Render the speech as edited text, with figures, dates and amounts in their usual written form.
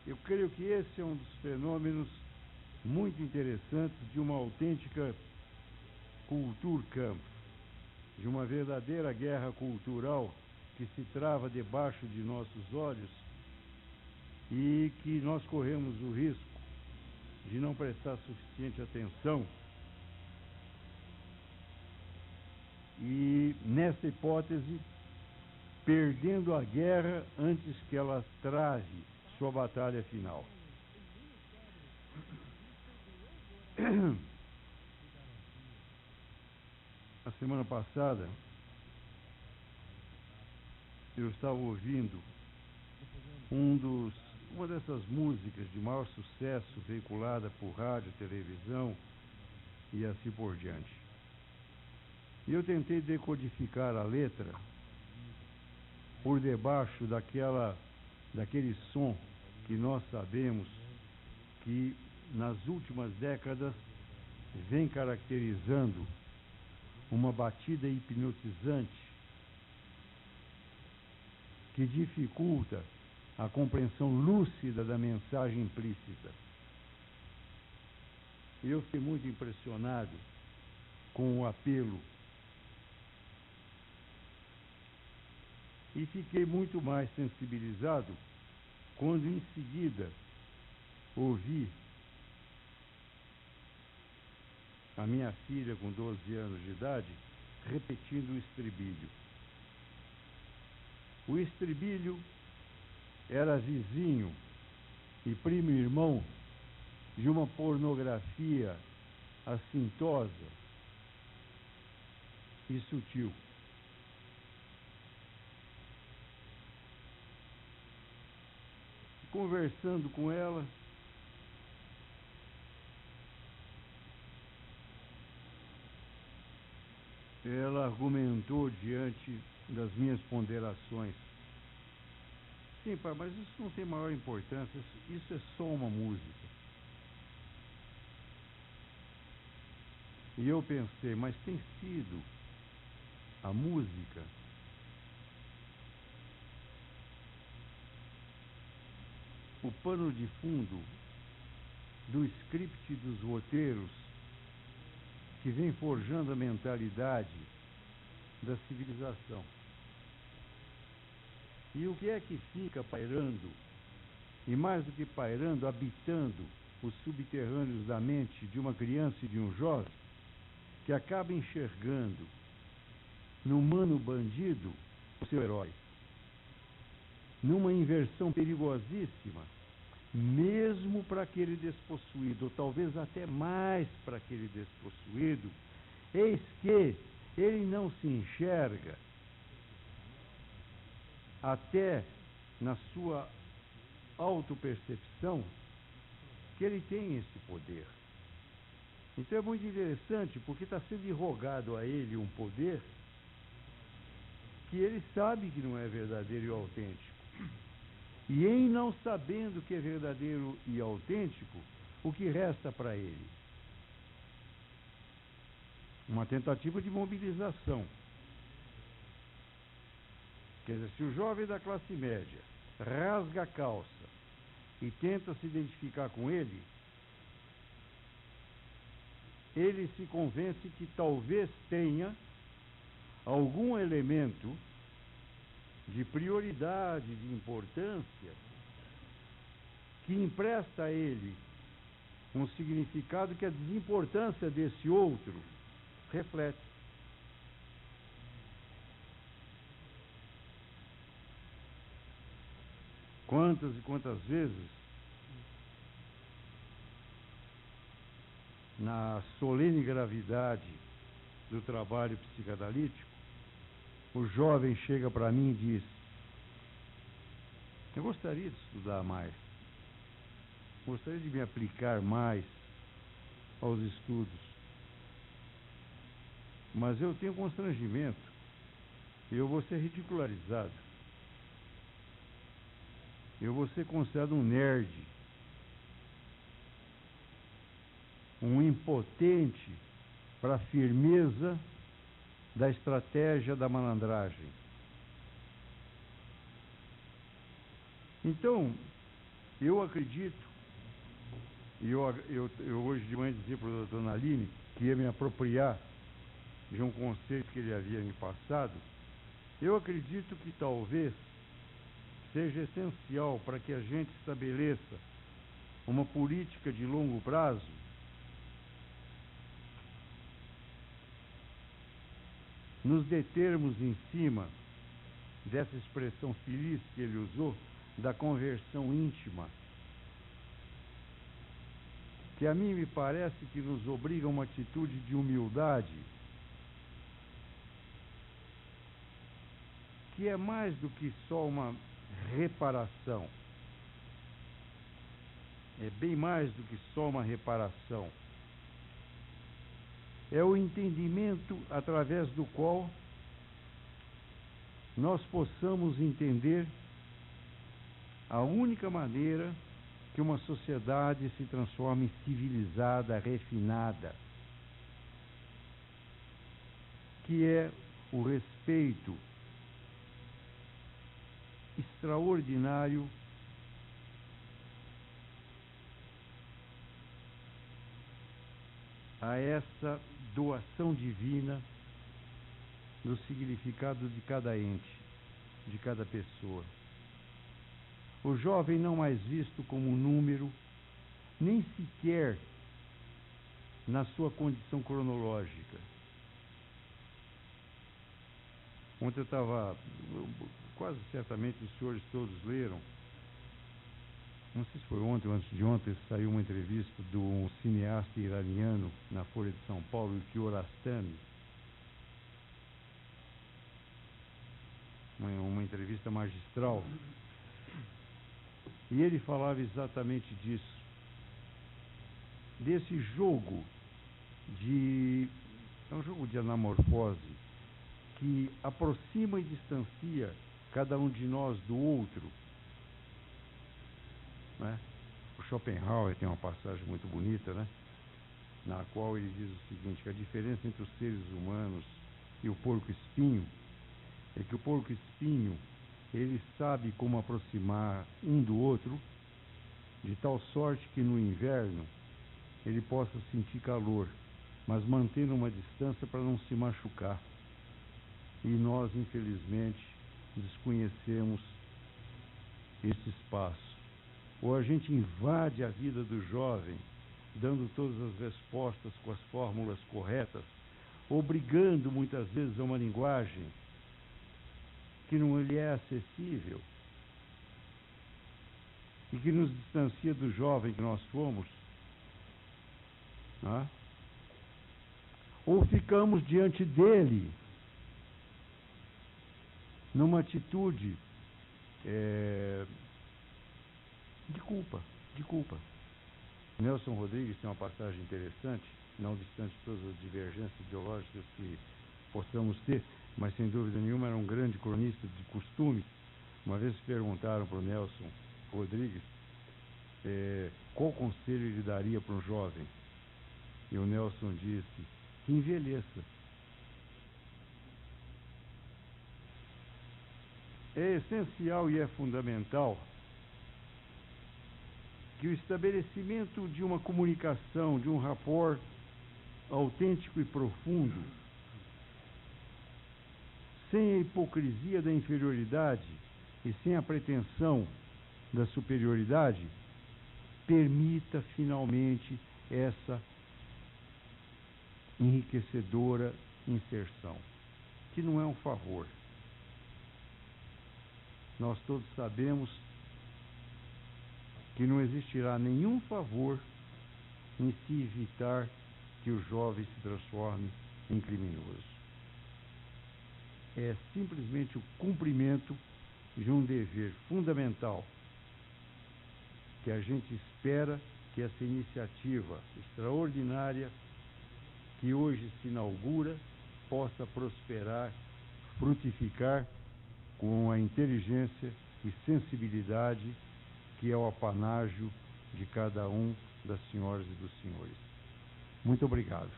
Eu creio que esse é um dos fenômenos muito interessantes de uma autêntica Kulturkampf, de uma verdadeira guerra cultural que se trava debaixo de nossos olhos e que nós corremos o risco de não prestar suficiente atenção. E, nessa hipótese, perdendo a guerra antes que ela trave sua batalha final. A semana passada, eu estava ouvindo uma dessas músicas de maior sucesso veiculada por rádio, televisão e assim por diante. E eu tentei decodificar a letra por debaixo daquele som que nós sabemos que nas últimas décadas vem caracterizando uma batida hipnotizante que dificulta a compreensão lúcida da mensagem implícita. Eu fiquei muito impressionado com o apelo e fiquei muito mais sensibilizado quando em seguida ouvi a minha filha com 12 anos de idade repetindo o estribilho. O estribilho era vizinho e primo irmão de uma pornografia assintosa e sutil. Conversando com ela, ela argumentou diante das minhas ponderações: sim, pai, mas isso não tem maior importância, isso é só uma música. E eu pensei, mas tem sido a música o pano de fundo do script dos roteiros que vem forjando a mentalidade da civilização. E o que é que fica pairando, e mais do que pairando, habitando os subterrâneos da mente de uma criança e de um jovem, que acaba enxergando no humano bandido o seu herói, numa inversão perigosíssima, mesmo para aquele despossuído, ou talvez até mais para aquele despossuído, eis que ele não se enxerga até na sua autopercepção que ele tem esse poder. Então é muito interessante, porque está sendo irrogado a ele um poder que ele sabe que não é verdadeiro e autêntico. E em não sabendo que é verdadeiro e autêntico, o que resta para ele? Uma tentativa de mobilização. Quer dizer, se o jovem da classe média rasga a calça e tenta se identificar com ele, ele se convence que talvez tenha algum elemento de prioridade, de importância, que empresta a ele um significado que a desimportância desse outro reflete. Quantas e quantas vezes, na solene gravidade do trabalho psicanalítico, o jovem chega para mim e diz: eu gostaria de estudar mais, gostaria de me aplicar mais aos estudos, mas eu tenho constrangimento, eu vou ser ridicularizado, eu vou ser considerado um nerd, um impotente para a firmeza da estratégia da malandragem. Então, Eu acredito, e eu hoje de manhã dizia para o doutor Naline que ia me apropriar de um conceito que ele havia me passado. Eu acredito que talvez seja essencial para que a gente estabeleça uma política de longo prazo nos determos em cima dessa expressão feliz que ele usou, da conversão íntima, que a mim me parece que nos obriga a uma atitude de humildade, que é mais do que só uma reparação, é bem mais do que só uma reparação. É o entendimento através do qual nós possamos entender a única maneira que uma sociedade se transforme em civilizada, refinada, que é o respeito extraordinário a essa doação divina do significado de cada ente, de cada pessoa. O jovem não mais visto como um número, nem sequer na sua condição cronológica. Ontem eu estava, quase certamente os senhores todos leram, não sei se foi ontem ou antes de ontem, saiu uma entrevista de um cineasta iraniano na Folha de São Paulo, Kiarostami. Uma entrevista magistral. E ele falava exatamente disso, desse jogo é um jogo de anamorfose, que aproxima e distancia cada um de nós do outro, né? O Schopenhauer tem uma passagem muito bonita, né? Na qual ele diz o seguinte, que a diferença entre os seres humanos e o porco-espinho é que o porco-espinho, ele sabe como aproximar um do outro, de tal sorte que no inverno ele possa sentir calor, mas mantendo uma distância para não se machucar. E nós, infelizmente, desconhecemos esse espaço. Ou a gente invade a vida do jovem, dando todas as respostas com as fórmulas corretas, obrigando muitas vezes a uma linguagem que não lhe é acessível e que nos distancia do jovem que nós fomos, né? Ou ficamos diante dele numa atitude de culpa. Nelson Rodrigues tem uma passagem interessante, não obstante todas as divergências ideológicas que possamos ter, mas sem dúvida nenhuma era um grande cronista de costumes. Uma vez perguntaram para o Nelson Rodrigues qual conselho ele daria para um jovem. E o Nelson disse que envelheça. É essencial e é fundamental que o estabelecimento de uma comunicação, de um rapport autêntico e profundo, sem a hipocrisia da inferioridade e sem a pretensão da superioridade, permita finalmente essa enriquecedora inserção, que não é um favor. Nós todos sabemos que não existirá nenhum favor em se evitar que o jovem se transforme em criminoso. É simplesmente o cumprimento de um dever fundamental que a gente espera que essa iniciativa extraordinária que hoje se inaugura possa prosperar, frutificar com a inteligência e sensibilidade que é o apanágio de cada um das senhoras e dos senhores. Muito obrigado.